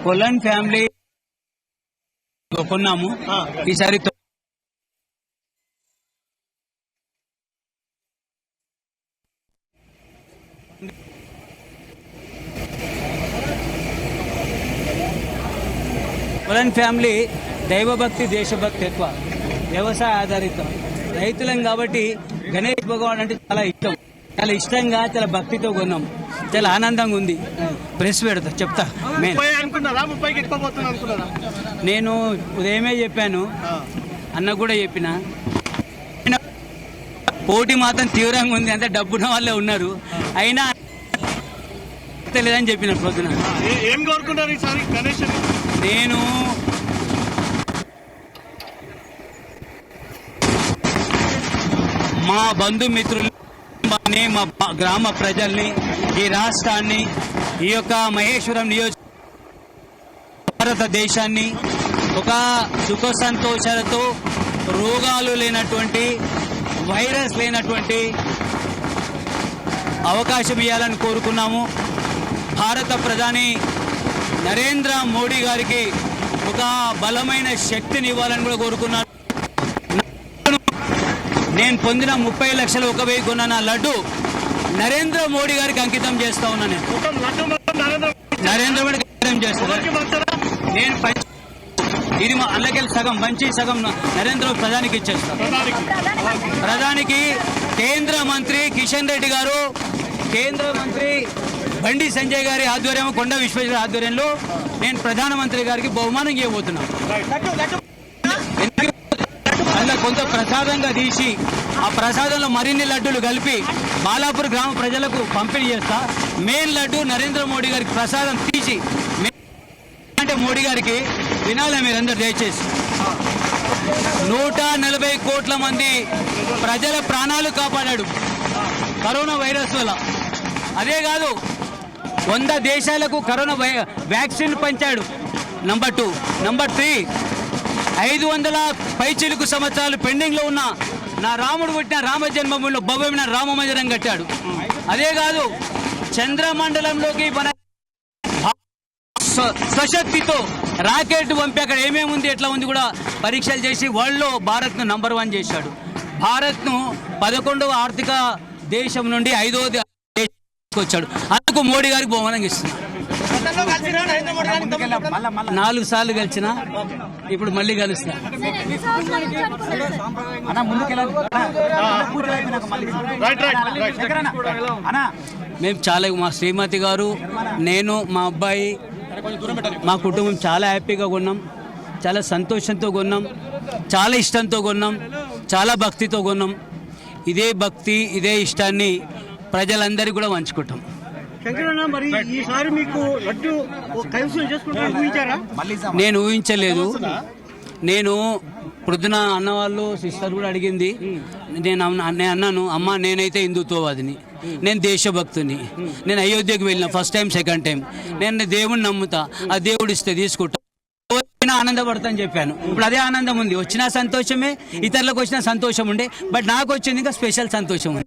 కొలన్ family కొన్నాము ఈసారి. కొలన్ family దైవభక్తి దేశభక్తి ఎక్కువ, వ్యవసాయ ఆధారితం రైతులం కాబట్టి గణేష్ భగవాన్ అంటే చాలా ఇష్టం, చాలా ఇష్టంగా చాలా భక్తితో కొన్నాం. చాలా ఆనందంగా ఉంది. ప్రెస్ పెడతా చెప్తా. నేను ఉదయమే చెప్పాను, అన్న కూడా చెప్పిన, పోటీ మాత్రం తీవ్రంగా ఉంది, అంత డబ్బున్న వాళ్ళే ఉన్నారు, అయినా లేదని చెప్పిన పొద్దున. నేను మా బంధుమిత్రులు, మా గ్రామ ప్రజల్ని, ఈ రాష్ట్రాన్ని, ఈ యొక్క మహేశ్వరం నియోజక భారతదేశాన్ని ఒక సుఖ సంతోషాలతో, రోగాలు లేనటువంటి, వైరస్ లేనటువంటి అవకాశం ఇవ్వాలని కోరుకున్నాము. భారత ప్రధాని నరేంద్ర మోడీ గారికి ఒక బలమైన శక్తిని ఇవ్వాలని కూడా కోరుకున్నాను. నేను పొందిన 30 లక్షలు 1,000 కొన్న నా లడ్డు నరేంద్ర మోడీ గారికి అంకితం చేస్తా ఉన్నా. నరేంద్ర మోడీ అంకితం చేస్తా. నేను ఇది అల్లకెళ్ళి సగం మంచి సగం నరేంద్ర ప్రధానికి ఇచ్చేస్తాను. ప్రధానికి కేంద్ర మంత్రి కిషన్ రెడ్డి గారు, కేంద్ర మంత్రి బండి సంజయ్ గారి ఆధ్వర్యం, కొండ విశ్వేశ్వర ఆధ్వర్యంలో నేను ప్రధానమంత్రి గారికి బహుమానం చేయబోతున్నాను. అలా కొంత ప్రసాదంగా తీసి ఆ ప్రసాదంలో మరిన్ని లడ్డూలు కలిపి బాలాపూర్ గ్రామ ప్రజలకు పంపిణీ చేస్తా. మెయిన్ లడ్డు నరేంద్ర మోడీ గారికి ప్రసాదం తీసి, అంటే మోడీ గారికి వినాలి మీరందరూ దయచేసి. 140 కోట్ల మంది ప్రజల ప్రాణాలు కాపాడాడు కరోనా వైరస్ వల్ల. అదే కాదు, 100 దేశాలకు కరోనా వ్యాక్సిన్ పంచాడు. నంబర్ 2. నంబర్ 3, 500 పైచిలుకు సంవత్సరాలు పెండింగ్ లో ఉన్న నా రాముడు పుట్టిన రామ జన్మభూమిలో భవ్యమైన రామ మందిరం కట్టాడు. అదే కాదు, చంద్రమండలంలోకి మన స్వశక్తితో రాకెట్ పంపి అక్కడ ఏమేమి ఉంది, ఎట్లా ఉంది కూడా పరీక్షలు చేసి వరల్డ్ లో భారత్ ను నంబర్ 1 చేశాడు. భారత్ ను 11వ ఆర్థిక దేశం నుండి 5వ దేశానికి వచ్చాడు. అందుకు మోడీ గారికి బహుమానం ఇస్తున్నాడు. 4 సార్లు కలిసిన, ఇప్పుడు మళ్ళీ కలుస్తా. మేము చాలా, మా శ్రీమతి గారు, నేను, మా అబ్బాయి, మా కుటుంబం చాలా హ్యాపీగా కొన్నాం, చాలా సంతోషంతో కొన్నాం, చాలా ఇష్టంతో కొన్నాం, చాలా భక్తితో కొన్నాం. ఇదే భక్తి, ఇదే ఇష్టాన్ని ప్రజలందరికీ కూడా పంచుకుంటాం. నేను ఊహించలేదు. నేను ప్రొద్దున అన్నవాళ్ళు సిస్టర్ కూడా అడిగింది. నేను అన్నాను, అమ్మ నేనైతే హిందుత్వవాదిని, నేను దేశభక్తుని, నేను అయోధ్యకు వెళ్ళిన ఫస్ట్ టైం, సెకండ్ టైం, నేను దేవుడిని నమ్ముతా, ఆ దేవుడు ఇస్తే తీసుకుంటా, ఆనందపడతా అని చెప్పాను. ఇప్పుడు అదే ఆనందం ఉంది. వచ్చిన సంతోషమే, ఇతరులకు వచ్చిన సంతోషం ఉండే, బట్ నాకు వచ్చింది ఇంకా స్పెషల్ సంతోషం ఉంది.